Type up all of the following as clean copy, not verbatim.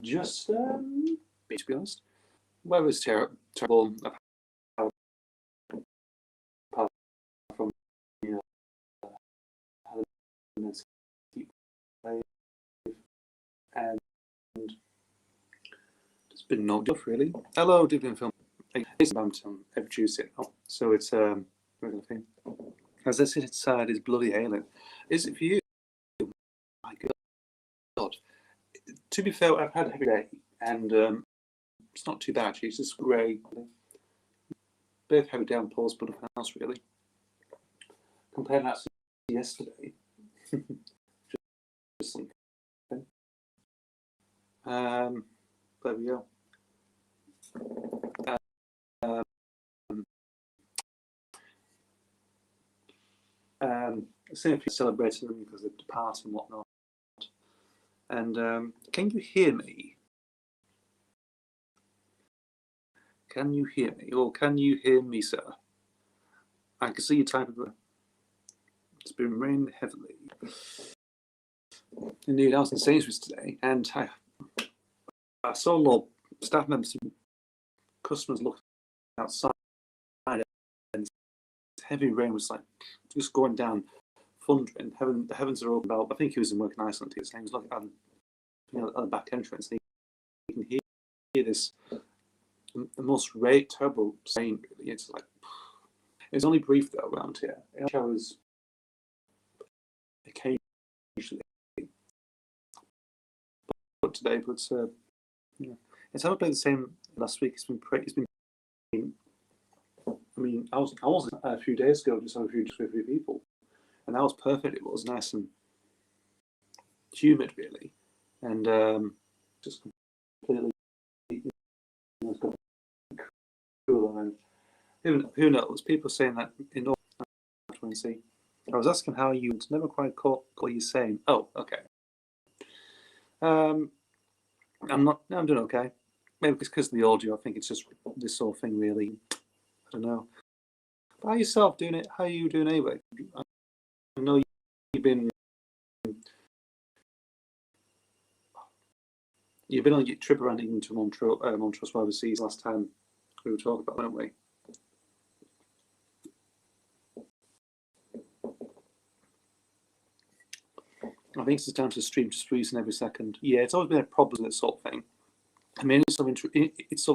Just to be honest, weather's terrible. Apart from having this heat wave, and it's been no good really. Hello, Dividend Film. It's Bampton every Tuesday. Oh, so it's regular thing. As I sit inside, it's bloody hailing. Is it for you? My God. To be fair, I've had a heavy day, and it's not too bad actually. It's just grey. Both heavy downpours, but nothing else really. Comparing that to yesterday, just something. There we go. Seeing if you're celebrating them because they've departed and whatnot. And can you hear me? Can you hear me? Or can you hear me, sir? I can see you typing. It's been raining heavily. Indeed, I was in Sainsbury's today, and I saw a lot of staff members and customers looking outside, and heavy rain was like just going down, thundering. The heavens are open. About, I think he was in work in Iceland. His name was looking at the back entrance. And you can hear this, the most terrible rain. Really, it's like it's only brief though around here. It showers occasionally, but today, yeah, it's not been the same last week. It's been I mean, I was a few days ago just with a few people, and that was perfect. It was nice and humid, really, and just completely cool. And who knows? People saying that in North 20. I was asking how you never quite caught what you're saying. Oh, okay. I'm doing okay. Maybe it's because of the audio. I think it's just this sort of thing, really. I don't know. But how yourself doing it? How are you doing anyway? I know you've been on your trip around even to Montrose overseas last time we were talking about, weren't we? I think it's down to the stream just freezing every second. Yeah, it's always been a problem, this sort of thing. I mean, it's sort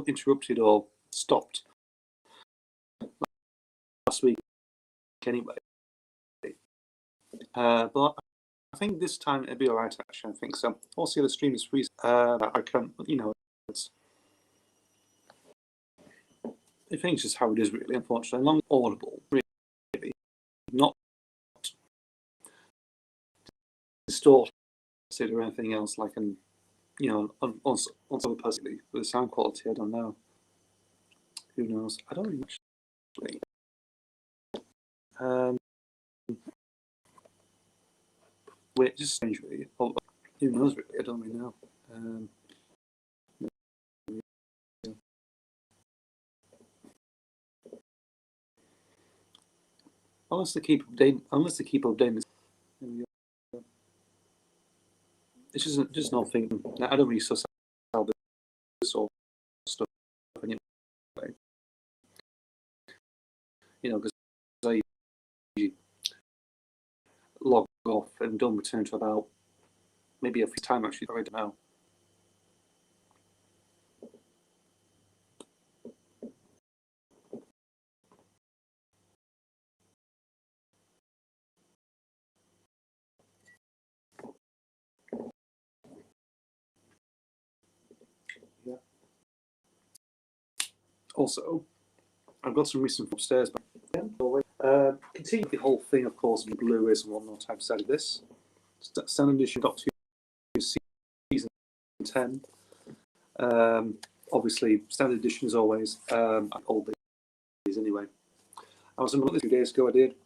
of interrupted or stopped last week anyway. But I think this time it'll be alright, actually. I think so. Also, the stream is freezing. I can't, I think it's just how it is, really, unfortunately. Long audible, really. Not distorted or anything else like on some personally with the sound quality. I don't know. Who knows? I don't really actually. Wait, just strange, really. Oh, who knows, really? I don't really know. Unless they keep updating. It's just not thinking. I don't really sell this sort of stuff anyway. Because I log off and don't return to about maybe a few time actually. I don't know. Yeah. Also, I've got some recent upstairs. But continue the whole thing, of course, with Blu-rays and whatnot. I've decided this standard edition got to season 10. Obviously, standard edition is always all these anyway. I was on a 2 days ago. I did.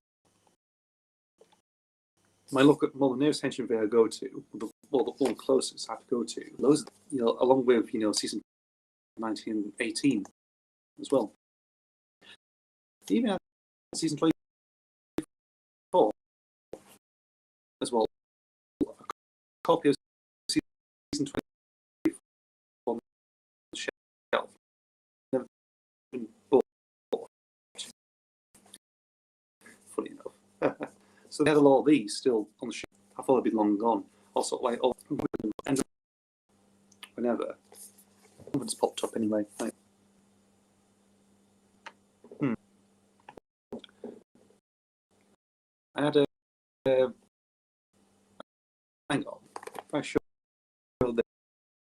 My look at the nearest henchman video I go to, the one closest I have to go to, those, along with season 19 and 18 as well. Even at season 24 as well, a copy of season 24 on the shelf. Never been bought. Funny enough. So they had a lot of these still on the shelf. I thought they'd be long gone. Also, like, whenever. It's popped up anyway. Like, I had a. Hang on. If I show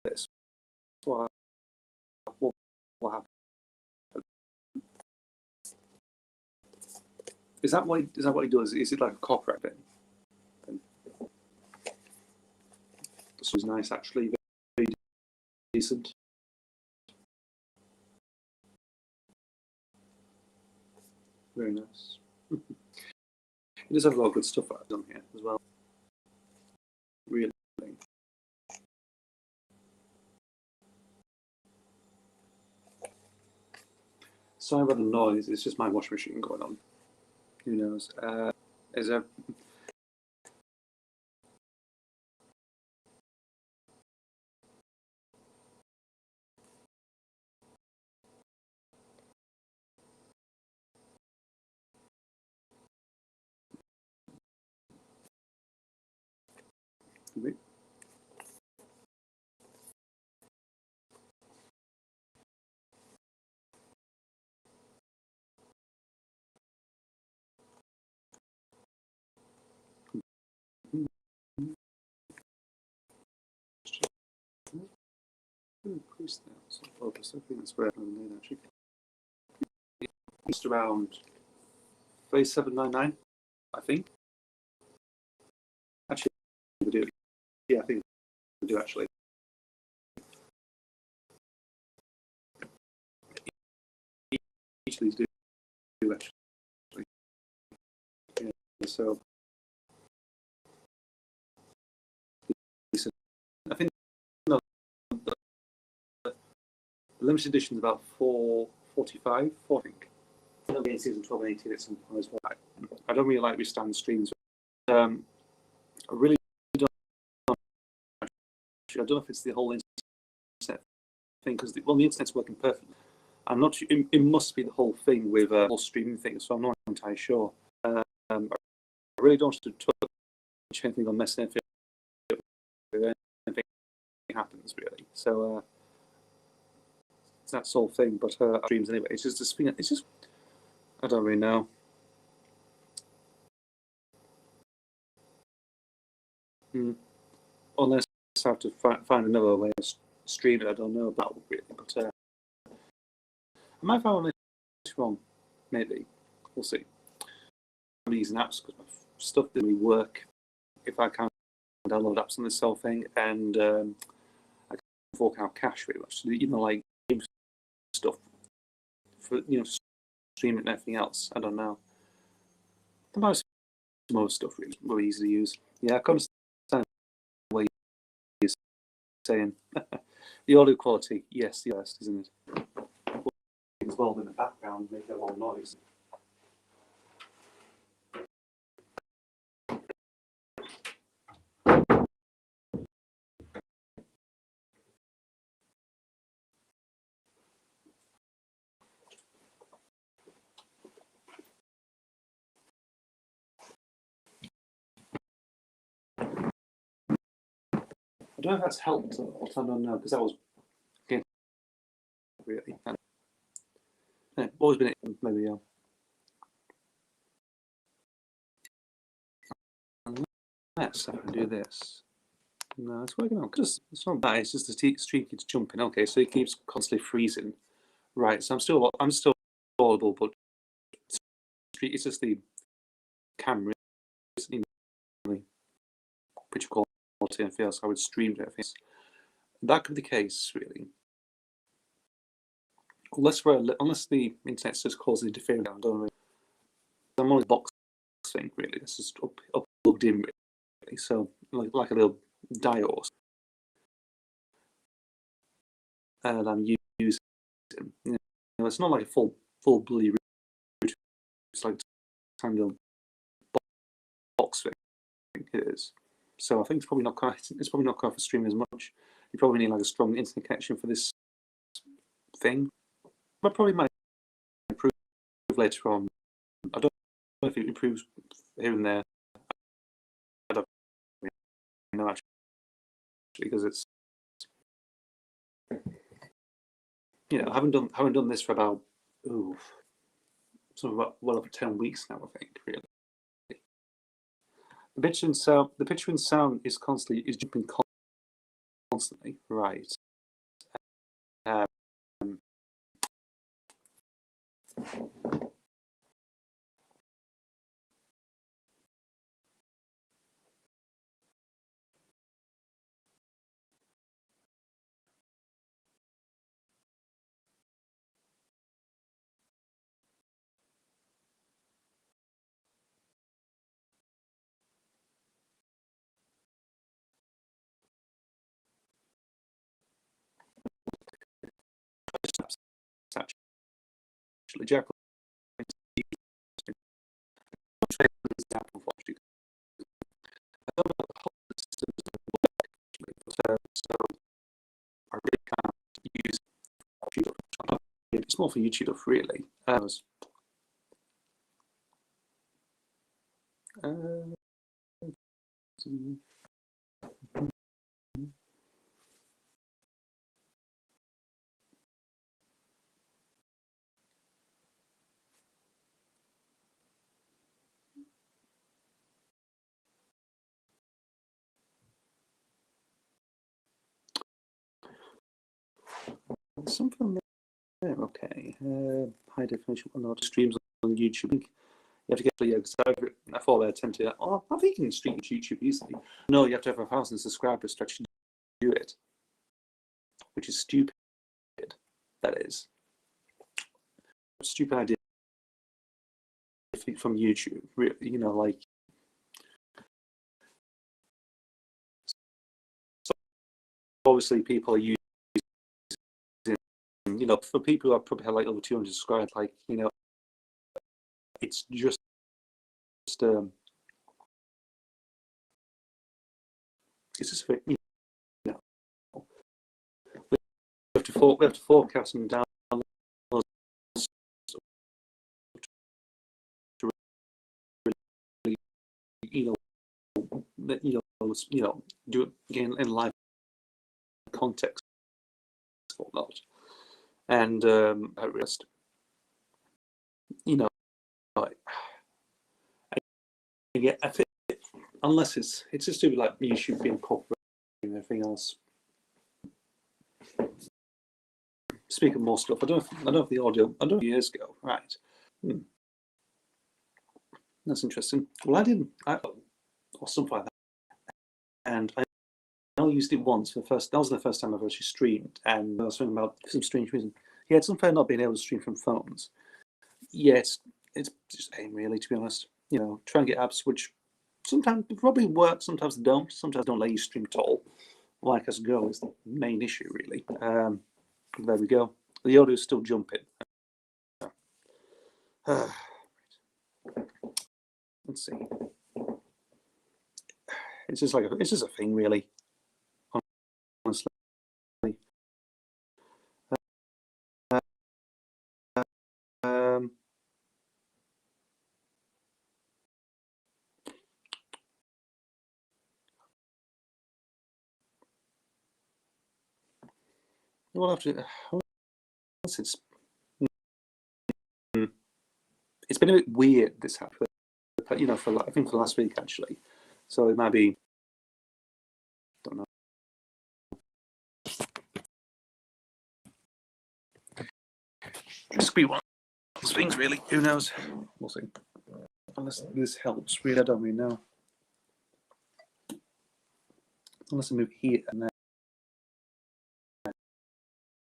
this, what happened? Is that what he does? Is it like a copyright thing? This was nice, actually. Very decent. Very nice. It does have a lot of good stuff I've done here as well. Really. Sorry about the noise. It's just my washing machine going on. Who knows? Is there? Increase that. So focus. I think that's where I'm going actually. Just around 37.99, I think. Actually, we do. Yeah, I think we do actually. Each of these do actually. Yeah, so I think the limited edition is about 4.45, I think. It'll be in season 12 and 18 at some point as well. I don't really like restand streams. I really don't. I don't know if it's the whole internet thing because the internet's working perfectly. I'm not sure. It must be the whole thing with whole streaming thing. So I'm not entirely sure. I really don't want to touch anything on messing anything happens really. So it's that sort of thing. But streams anyway. It's just this thing. It's just I don't really know. Unless I have to find another way of streaming, I don't know about really. But I might find one later on. Maybe we'll see. I'm using apps because my stuff didn't really work. If I can't download apps on this whole thing, and I can fork out cash really much. So, like game stuff for streaming and everything else. I don't know. The most stuff really easy to use. Yeah, I can understand what you're saying. The audio quality, yes, the best, isn't it? As well in the background, make a lot of noise. I don't know if that's helped or not. I don't know because that was really. Yeah, always been maybe. Unless I can do this. No, it's working out. It's not bad. It's just the stream keeps jumping. Okay, so it keeps constantly freezing. Right. So I'm still audible, but it's just the camera. Picture quality and feels I would stream to it. That could be the case, really. Unless the internet's just causing interference. I don't know. I'm on a box thing really. This is plugged in really, so like a little diode that I'm using. You know, it's not like a full bloody route. It's like a tiny little box thing. It is. So I think it's probably not quite for streaming as much. You probably need like a strong internet connection for this thing. But probably might improve later on. I don't know if it improves here and there. I don't know actually, because it's, you know, I haven't done this for about well over 10 weeks now, I think, really. The picture and sound is jumping constantly, right? Um, actually, Jack so I really can't use it. It's more for YouTube, really. Something there, okay. High definition streams on YouTube. You have to get because I thought I tend to. Oh, I think you can stream YouTube easily. No, you have to have 1,000 subscribers to actually do it, which is stupid. That is stupid idea from YouTube. You know, like so obviously people are using. You know, for people who probably have like over 200 subscribers, like, you know, it's just it's just you know, we have to forecast them down to really, you know, do it again in live context or not. And I realized, you know, I think unless it's just to like YouTube being corporate and everything else. Speaking more stuff, I don't know if the audio. I don't know years ago, right? That's interesting. Well, or something like that, and I only used it once for the first. That was the first time I've actually streamed, and I was thinking about some strange reason. Yeah, it's unfair not being able to stream from phones. Yes, it's just aim really, to be honest. You know, try and get apps which sometimes probably work, sometimes don't. Sometimes don't let you stream at all. Like as go is the main issue, really. There we go. The audio is still jumping. Let's see. It's just a thing, really. Honestly. Um, we'll have to. It's been a bit weird this happened. You know, I think for last week actually. So it might be. Don't know. Just be one of those things, really. Who knows? We'll see. Unless this helps, really, I don't really know. Unless I move here and there.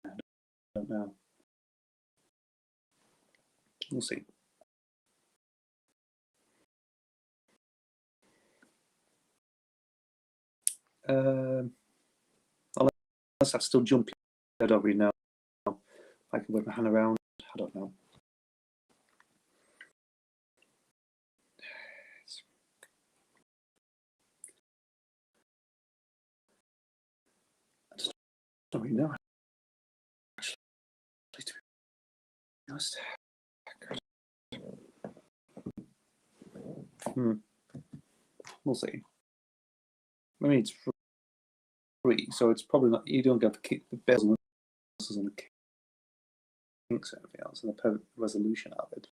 I don't know. We'll see. Unless I still jump, I don't really know. I can wave my hand around. I don't know. I just don't really know. Actually, to be honest. We'll see. I mean, it's free, so it's probably not. You don't get the bells and whistles and the kinks or anything else, and the perfect resolution of it.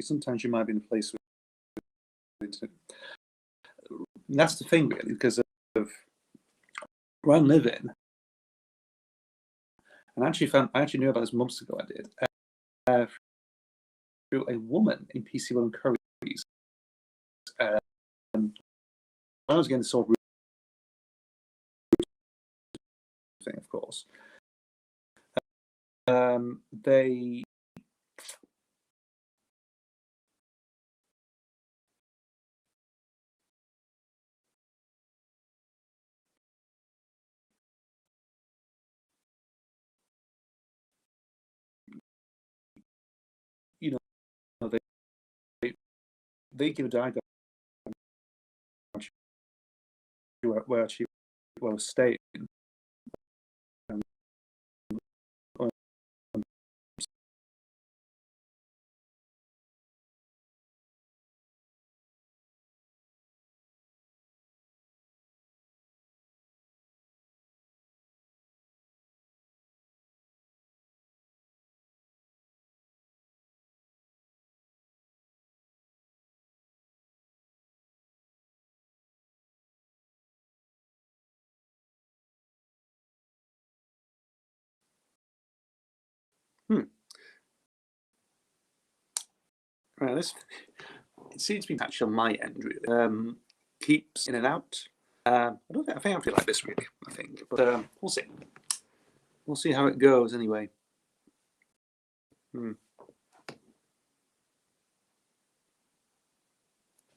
Sometimes you might be in a place with internet. And that's the thing, really, because of where I'm living. And I actually knew about this months ago. I did through a woman in PC1 and Curry's. When I was getting sort of thing, of course. They they give a diagram where she was staying. Right, it seems to be actually on my end, really. Keeps in and out. I think I feel like this, really. I think, but we'll see. We'll see how it goes, anyway.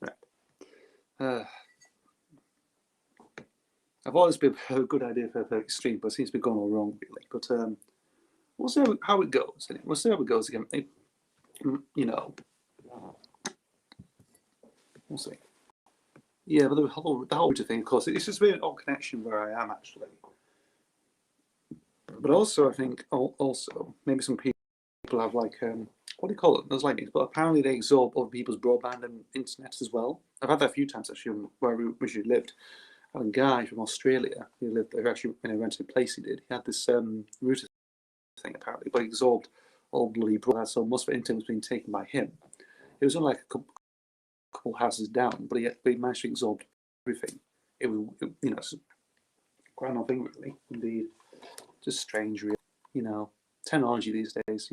Right. I've always been a good idea for a stream, but it seems to be going all wrong, really. But we'll see how it goes. We'll see how it goes again. You know, we'll see. Yeah, but the whole thing, of course, it's just been an odd connection where I am actually. But also, I think also maybe some people have like what do you call it? There's like, but apparently they absorb other people's broadband and internet as well. I've had that a few times actually where we originally lived. I had a guy from Australia who lived there actually in a rented place. He had this router thing apparently, but he absorbed all bloody broadband. So most of the internet was being taken by him. It was only like a couple houses down, but he managed to absorb everything. It was it's quite an odd thing, really. Indeed, just strange, really. Technology these days.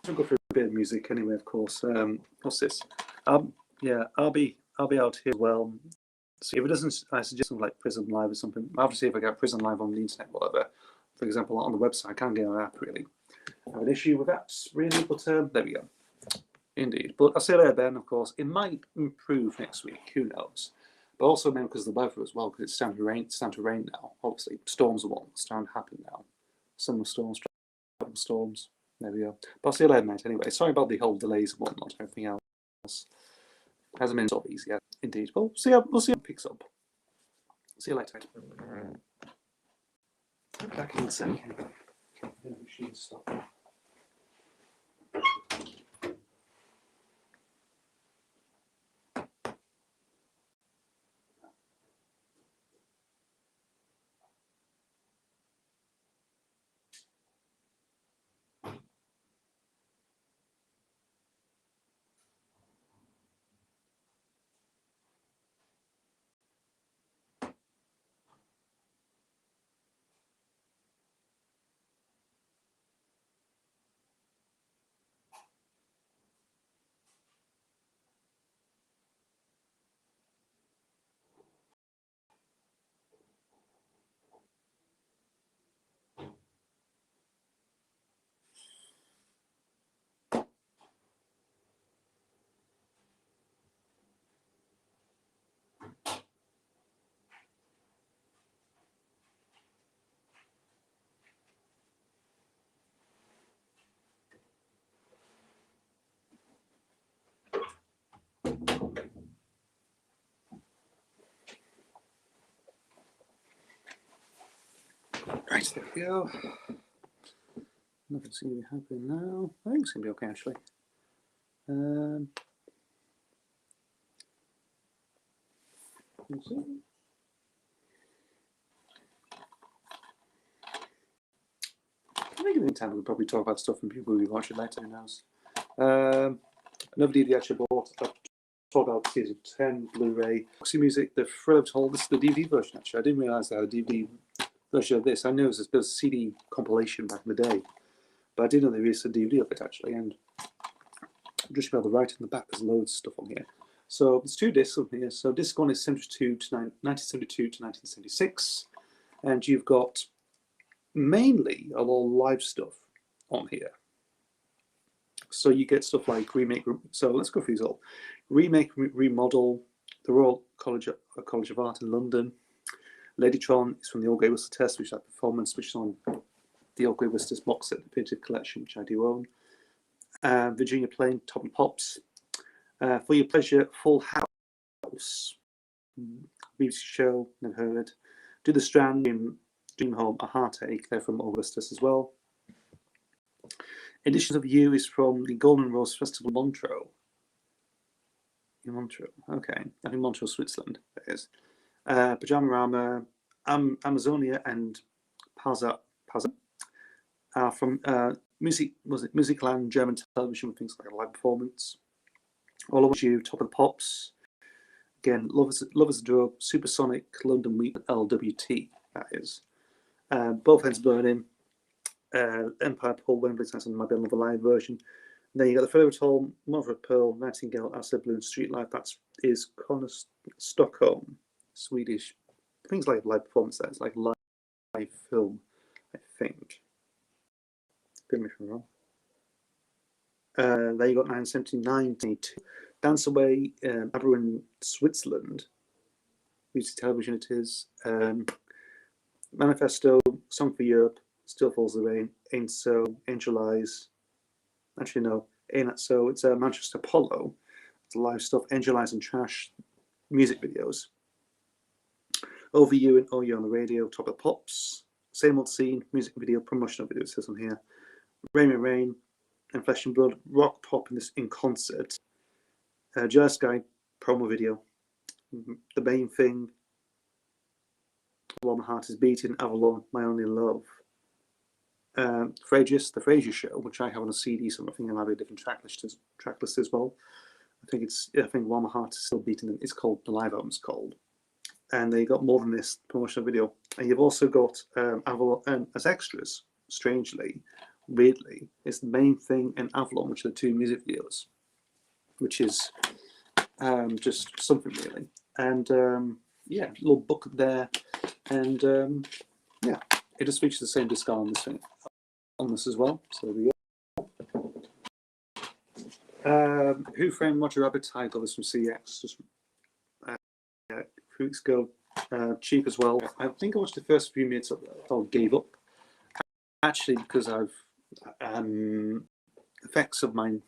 I'll go for a bit of music anyway. Of course. What's this? Yeah, I'll be out here as well. So if it doesn't, I suggest something like Prism Live or something. I'll have to see if I get Prism Live on the internet, whatever. For example, on the website, I can't get on an app really. I have an issue with apps really, but there we go. Indeed, but I'll say later then. Of course, it might improve next week. Who knows? But also maybe because of the weather as well, because it's starting to rain. It's starting to rain now. Obviously, storms are starting to happen now. Summer storms. There we go. But I'll see you later, mate. Anyway, sorry about the whole delays and whatnot and everything else. Hasn't been so easy yet, indeed. But we'll see how it picks up. See you later. Back in a second. Stop. Right, there we go. Nothing's going to be happening now. I think it's going to be okay, actually. Let's see. I think in the meantime we'll probably talk about stuff and people will be watching later. Who knows? Another DVD I actually bought. I've talked about season 10 Blu-ray. Boxing Music, the Thrill of Toll. This is the DVD version. Actually, I didn't realise they had a DVD version of this. I knew it was a CD compilation back in the day, but I didn't know there was a DVD of it actually. And just about the right and the back, there's loads of stuff on here. So there's 2 discs on here. So disc 1 is 1972 to 1976, and you've got mainly a lot of live stuff on here. So you get stuff like remake. So let's go through these all. Remake, remodel, the Royal College of Art in London. Ladytron is from the Old Grey Whistle Test, which is that performance, which is on the Old Grey Whistles box set, the Definitive Collection, which I do own. Virginia Plain, Top and Pops. For Your Pleasure, Full House. BBC Show, never heard. Do the Strand, Dream Home, A Heartache, they're from Augustus as well. Editions of You is from the Golden Rose Festival Montreux. In Montreux, okay. I think Montreux, Switzerland, that is. Pajamarama, Amazonia, and Paza are from Musicland, German television, with things like a live performance. All Over You, Top of the Pops. Again, Love is a Drug, Supersonic, London Week, LWT, that is. Both Heads Burning, Empire, Paul Wembley, that's on my Bill of a Live version. And then you got the Fairy Tale, Mother of Pearl, Nightingale, Acid Balloon, Street Life. That is Connor Stockholm, Swedish. Things like live performance. That's like live film, I think. Get me if I'm wrong. There you got 1979, 22. Dance Away, Aberrin, Switzerland. Music television it is. Manifesto, Song for Europe, Still Falls the Rain, Ain't So, Angel Eyes. Actually, no, Ain't That So. It's Manchester Apollo. It's live stuff, Angel Eyes and Trash, music videos. Over You and Oh You on the Radio, Top of the Pops. Same Old Scene, music video, promotional video, it says on here. Rain and Rain, and Flesh and Blood, rock pop in concert. Jealous Guy, promo video. The Main Thing, While My Heart Is Beating, Avalon, My Only Love. Frasier, The Frasier Show, which I have on a CD, so I think I might be a different track list as well. I think While My Heart Is Still Beating, it's called, the live album's called. And they got more than this promotional video. And you've also got Avalon as extras, strangely, weirdly, it's The Main Thing and Avalon, which are the 2 music videos, which is just something really. And yeah, a little book there. And yeah, it just features the same disc on this thing, on this as well. So there we go. Who Framed Roger Rabbit? I got this from CX just a few weeks ago. Cheap as well. I think I watched the first few minutes of it. I gave up. Actually, because I've effects of my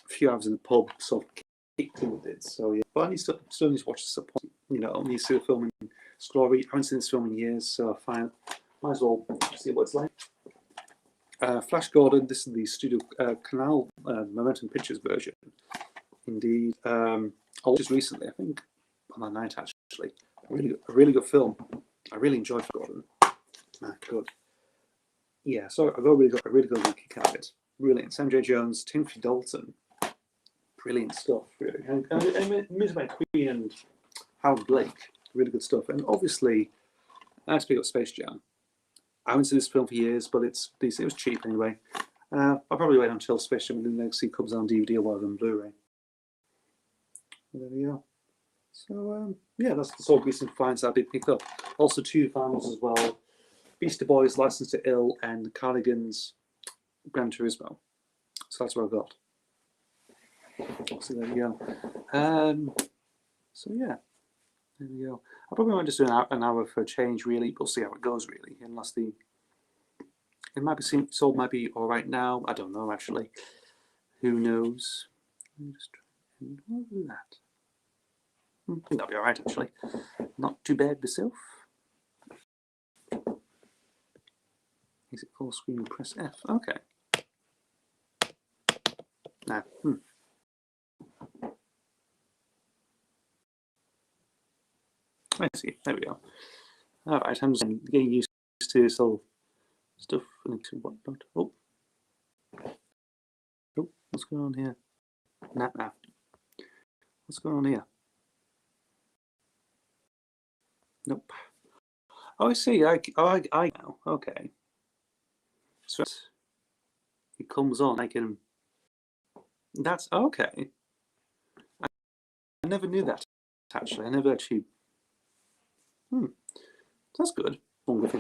few hours in the pub sort of kicked in with it. So yeah, but I still need to watch this at point. you know, you see the film in glory. I haven't seen this film in years, so I might as well see what it's like. Flash Gordon, this is the Studio Canal Momentum Pictures version. Indeed. I watched this recently, I think, on that night actually. A really good film. I really enjoyed Flash Gordon. Good. Yeah, so I got a really good kick out of it. Brilliant. Sam J. Jones, Timothy Dalton. Brilliant stuff, really. And music by Queen and Howard Blake. Really good stuff. And obviously, I had to pick up Space Jam. I haven't seen this film for years, but it was cheap anyway. I'll probably wait until Space Jam and Legacy comes on DVD or whatever on Blu-ray. There we go. So, yeah, that's all recent finds I did pick up. Also, 2 finals as well. Beastie Boys, License to Ill, and the Cardigans, Gran Turismo. So that's what I've got. So there we go. So yeah, there we go. I probably might just do an hour for a change, really. We'll see how it goes, really. Unless it might be sold, might be all right now. I don't know, actually. Who knows? Just what was that? I think that'll be all right, actually. Not too bad myself. Is it full screen? Press F. Okay. Now, I see. There we go. All right, I'm just getting used to this whole stuff and whatnot. Oh, what's going on here? Nah. What's going on here? Nope. Oh, I see. I know. Okay. So it comes on. I can. That's okay. I never knew that. Actually, I never actually. That's good. Look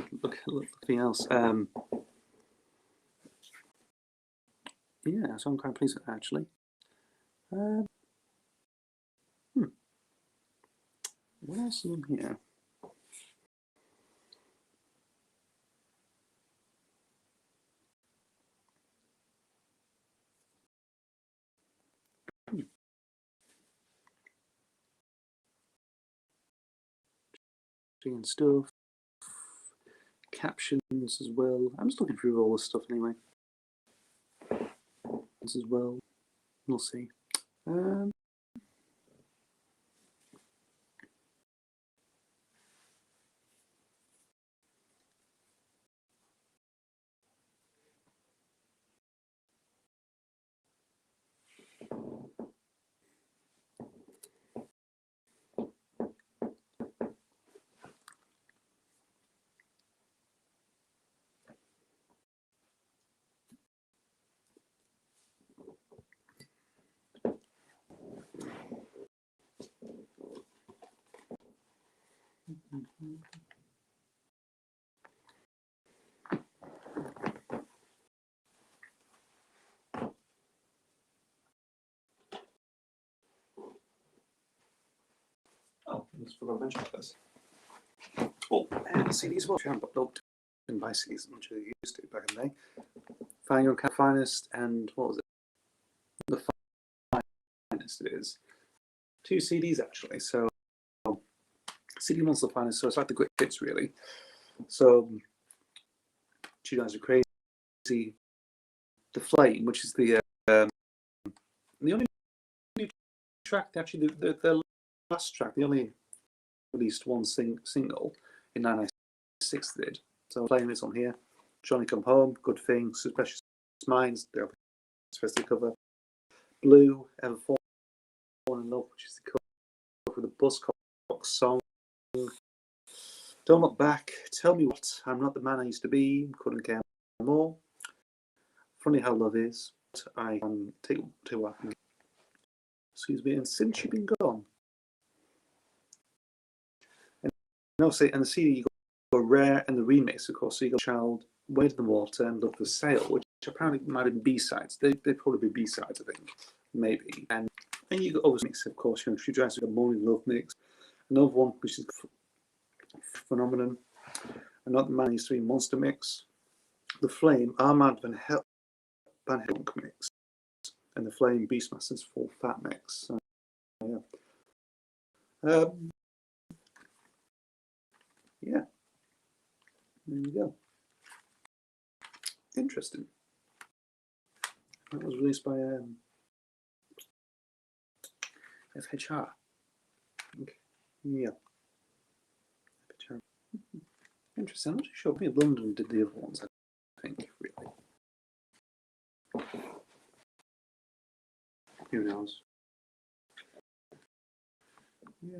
anything else. Yeah, so I'm quite pleased with that, actually. What else is in here? And stuff. Captions as well. I'm just looking through all this stuff anyway. As well. We'll see. Oh, I just forgot to mention this. Oh, and CDs as well. I haven't didn't buy CDs as much as I used to back in the day. Finding Your Finest and what was it? The Finest it is. 2 CDs actually. So CD one's the finest. So it's like the quick hits really. So You Guys Are Crazy. The Flame, which is the only new track. Actually, the last track. The only released one single in 1996 did. So Flame is on here. Johnny Come Home, Good Thing, Suspicious Minds, they're supposed to cover. Blue, Ever Fallen in Love, which is the cover of the Buzzcocks song. Don't Look Back, Tell Me What, I'm Not the Man I Used to Be, Couldn't Care More. Funny How Love Is, I can take what I can get. Excuse me, and Since You've Been Gone. And the CD you got Rare and the remix, of course. So you got Child, Wade in the Water, and Love for Sale, which apparently might have been B-sides. They'd probably be B-sides, I think, maybe. And you got always mix, of course. You know, True Drives, got Morning Love mix. Another one, which is Phenomenon. Another Man Used to Be Monster mix. The Flame, Armand Van Helden mix. And the Flame Beastmasters Full Fat mix. So, yeah. There you go. Interesting. That was released by FHR. Okay. Yeah. FHR. Interesting. I'm not too sure. Maybe London did the other ones, I think, really. Who knows? Yeah.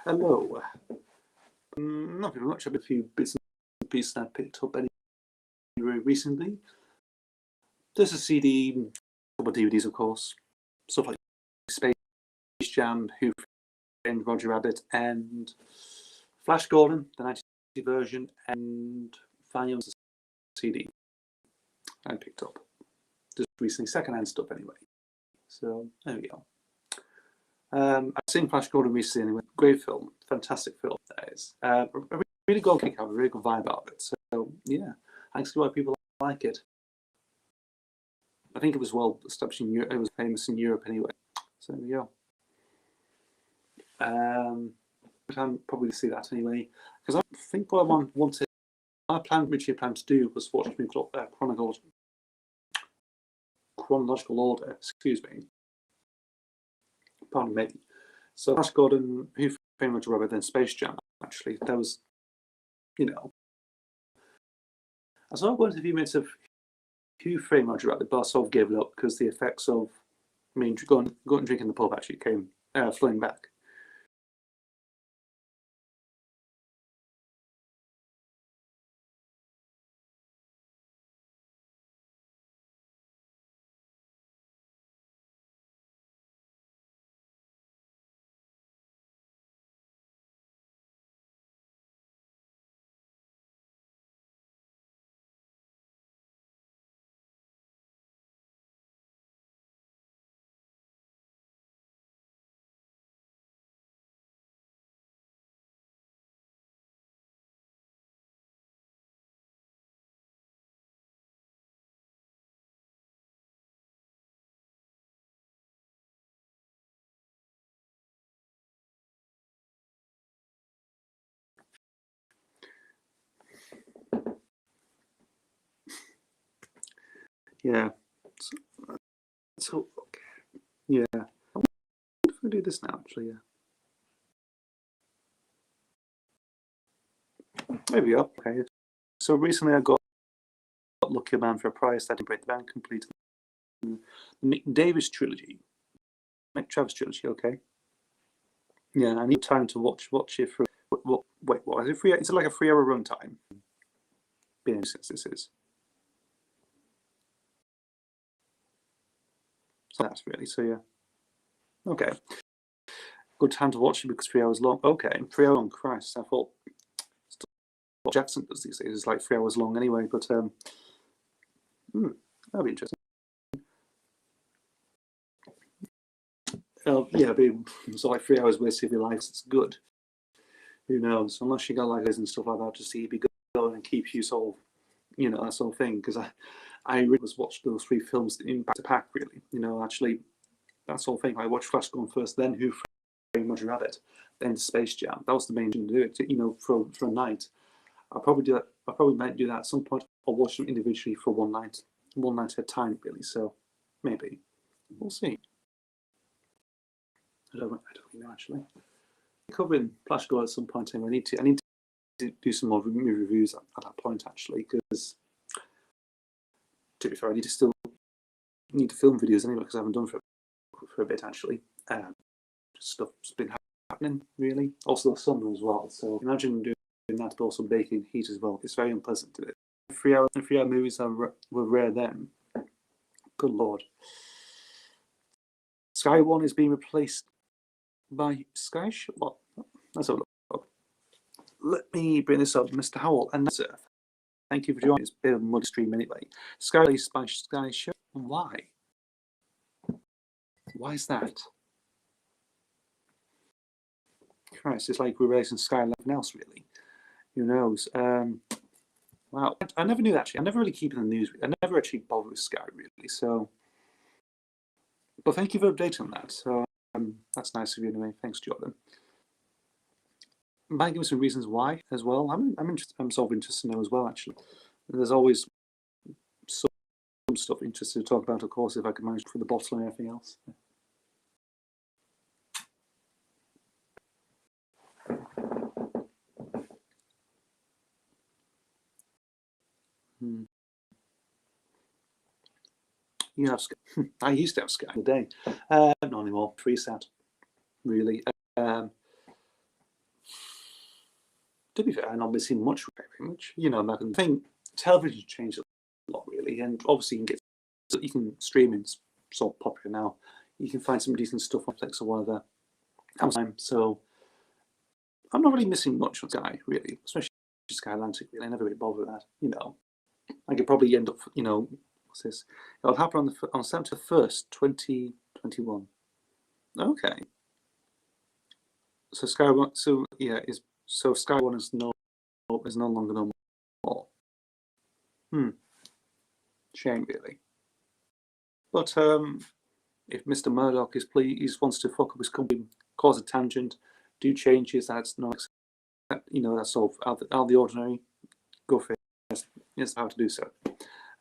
Hello. Not very much. I've a few bits and pieces I picked up anyway recently. There's a CD, a couple of DVDs, of course. Stuff like Space Jam, Who Framed Roger Rabbit, and Flash Gordon, the 90 version, and Final CD I picked up just recently, second-hand stuff anyway. So there we go. I've seen Flash Gordon recently anyway. Great film, fantastic film. That is a really good kick out, a really good vibe out of it. So yeah, I can see why people like it. I think it was well established in Europe. It was famous in Europe anyway. So there we go. But I'm probably to see that anyway, because I think what I originally planned to do was watch in chronological order. Excuse me. Pardon me. So Flash Gordon, Who Framed Roger Rabbit, then Space Jam. Actually, that was, you know, I saw going to a few minutes of Who Framed Roger Rabbit, but I sort of gave it up because the effects of, I mean, going and drinking the pub actually came flowing back. Yeah. So okay. Yeah. I wonder if we do this now, actually. Yeah. There we go. Okay. So recently I got Lucky Man for a price. I didn't break the bank completely. The Mick Davis trilogy. Mick Travis trilogy. Okay. Yeah, I need time to watch it for. Wait, what is it? Is it like a 3-hour runtime? Being since this is. So that's really so. Yeah. Okay. Good time to watch it because 3 hours long. Okay, 3 hours long. Christ, I thought what Jackson does these days is like 3 hours long anyway. But that'll be interesting. Yeah, it'll be so like 3 hours wasted of your life. It's good. Who knows? Unless you got like this and stuff like that, just to be going and keep you sort of, you know, that sort of thing. Because I really was watched those 3 films in back to back. Really, you know, actually, that sort of thing. I watched Flash Gordon first, then Who Framed Roger Rabbit, then Space Jam. That was the main thing to do it. You know, for a night. I'll probably do that. I probably might do that at some point. I'll watch them individually for one night at a time, really. So maybe we'll see. I don't know actually. Covering Flash Gordon at some point. I need to do some more movie reviews at that point actually, because to be fair, I need to film videos anyway because I haven't done for a bit actually. Stuff's been happening really. Also the summer as well. So imagine doing that, but also baking heat as well. It's very unpleasant to do it. 3-hour movies were rare then. Good lord. Sky One is being replaced by Sky. What? Let's have a look. Let me bring this up, Mr. Howell and sir. Thank you for joining. It's a bit of a mud stream anyway. Sky replaced by Sky Show. Why? Why is that? Christ, it's like we're racing Sky and nothing else, really. Who knows? Wow, I never knew actually. I never really keep in the news. I never actually bothered with Sky really. So, but thank you for updating on that. So that's nice of you anyway. Thanks, Jordan. Might give me some reasons why as well. I'm interested. I'm sort of interested to know as well. Actually, there's always some stuff interested to talk about. Of course, if I can manage for the bottle and everything else. You have Sky. I used to have Sky in the day. Not anymore. Freesat, really. To be fair, I'm not missing much, very much. You know, I think television changed a lot, really, and obviously you can streaming's so popular now. You can find some decent stuff on Netflix or whatever. So I'm not really missing much on Sky, really, especially Sky Atlantic. Really, I never really bother with that. You know, I could probably end up, you know, what's this? It'll happen on September 1st, 2021. Okay. So Sky One, so yeah, so Sky One is no longer no more. Shame, really. But if Mr. Murdoch wants to fuck up his company, cause a tangent, do changes that's not, you know, that's all out of the ordinary. Go for it. Yes, how to do so,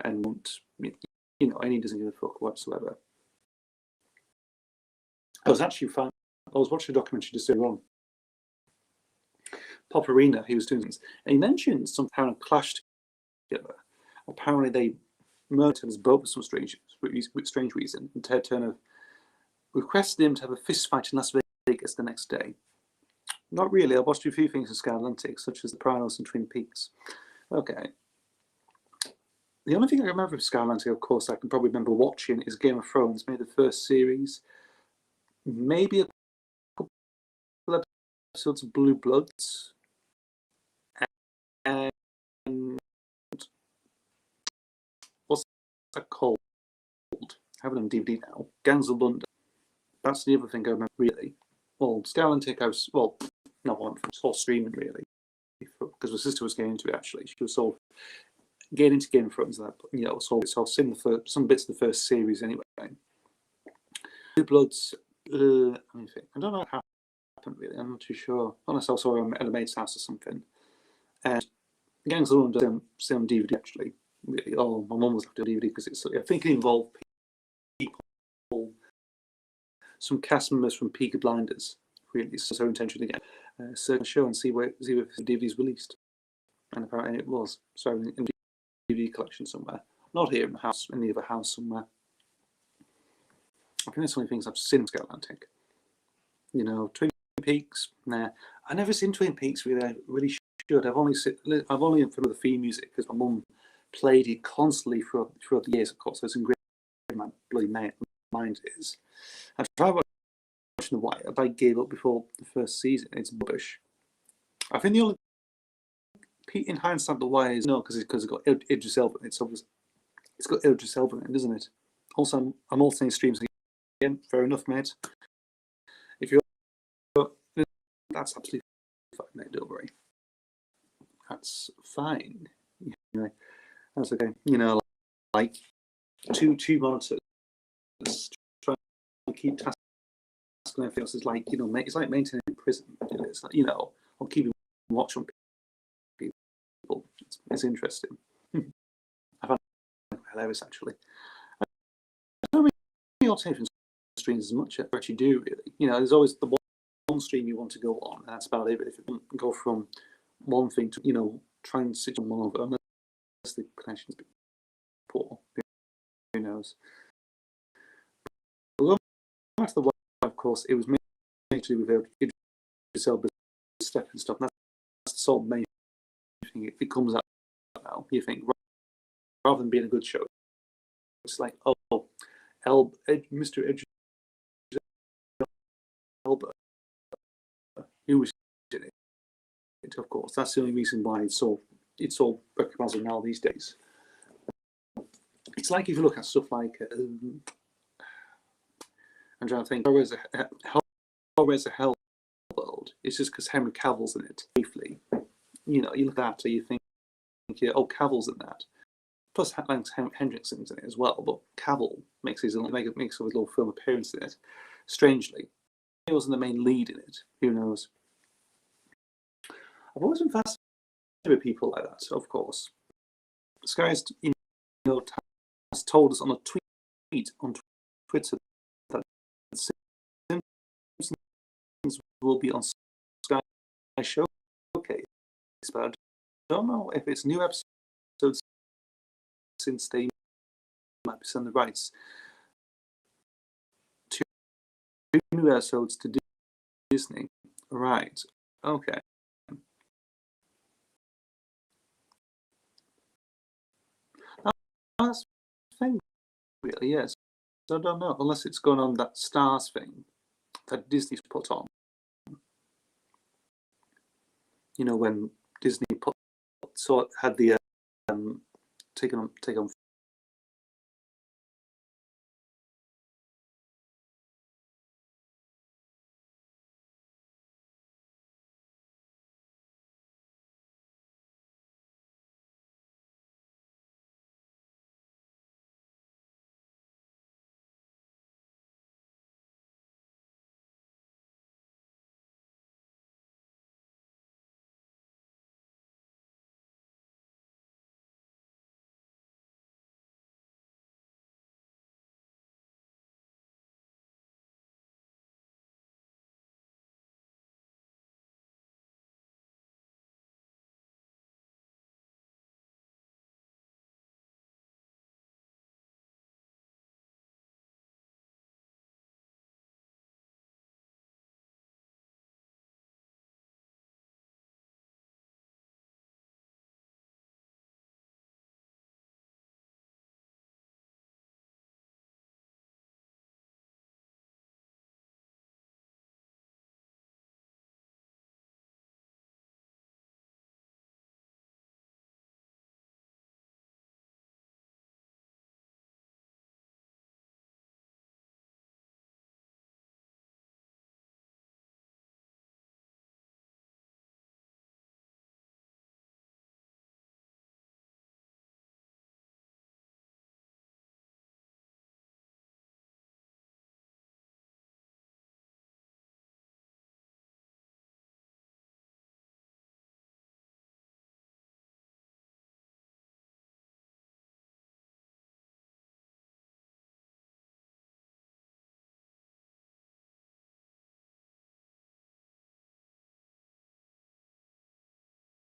and won't, you know, and he doesn't give a fuck whatsoever. I was watching a documentary just earlier on. Pop Arena, he was doing things, and he mentioned some kind of clash together. Apparently, they murdered his boat for some strange reason. And Ted Turner requested him to have a fist fight in Las Vegas the next day. Not really. I watched a few things in Sky Atlantic, such as The Sopranos and Twin Peaks. Okay. The only thing I remember of Sky Atlantic, of course, I can probably remember watching is Game of Thrones, maybe the first series, maybe a couple episodes of Blue Bloods, and what's that called? I have it on DVD now. Gangs of London. That's the other thing I remember, really. Well, Sky Atlantic, not one, it's all streaming, really, because my sister was getting into it, actually. She was sort of getting into Game of Thrones, that, you know, so I've seen some bits of the first series anyway. Blue Bloods, I don't know what happened, really. I'm not too sure. Unless I saw him at a mate's house or something. And Gangs of London, same on DVD, actually. Really. Oh, my mum was looking at DVD because I think it involved people, some cast members from Peaky Blinders, really. So intention to get a certain show and see if the DVD's released. And apparently it was. So in the DVD collection somewhere. Not here in the house, in the other house somewhere. I think that's the only things I've seen in Sky Atlantic. You know, Twin Peaks, nah. I've never seen Twin Peaks, really. I really should. I've only for the theme music because my mum played it constantly throughout the years, of course. So it's engraved in my bloody mind is. I tried watching The Wire, but I gave up before the first season. It's rubbish. I think the only, in hindsight, The Wire is no, because it's got Idris Elba. It's got Idris Elba in it, doesn't it? Also, I'm also in streams again. Fair enough, mate. If you're, that's absolutely fine, mate. Don't worry. That's fine. Anyway, that's okay. You know, like two monitors trying to keep tasks and everything else is like, you know, it's like maintaining a prison. It's like, you know, or keeping watch on people. It's interesting. I find it hilarious, actually. I don't really take from streams as much as I actually do, really. You know, there's always the one stream you want to go on, and that's about it. But if you go from one thing to, you know, try and sit on one of it, unless the connection's poor, who knows. But going back to The Wire, of course, it was made to do with Idris Elba's step and stuff. And that's the sort of main thing. It comes out now. You think, rather than being a good show, it's like, oh, Mr. Idris Elba, who was in it? Of course, that's the only reason why it's so recognizable now these days. It's like if you look at stuff like I'm trying to think, Hellraiser Hellworld, world. It's just because Henry Cavill's in it briefly. You know, you look at that and you think, yeah, oh, Cavill's in that. Plus, Lance Hendrickson's in it as well, but Cavill makes his little film appearance in it. Strangely, he wasn't the main lead in it. Who knows? I've always been fascinated with people like that. Of course, this guy's has told us on a tweet on Twitter that Simpsons will be on Sky Showcase, but I don't know if it's new episodes since they might be selling the rights. Two new episodes to Disney. Right. Okay. That's the thing, really, yes. So I don't know, unless it's going on that Stars thing that Disney's put on. You know, when Disney had the take on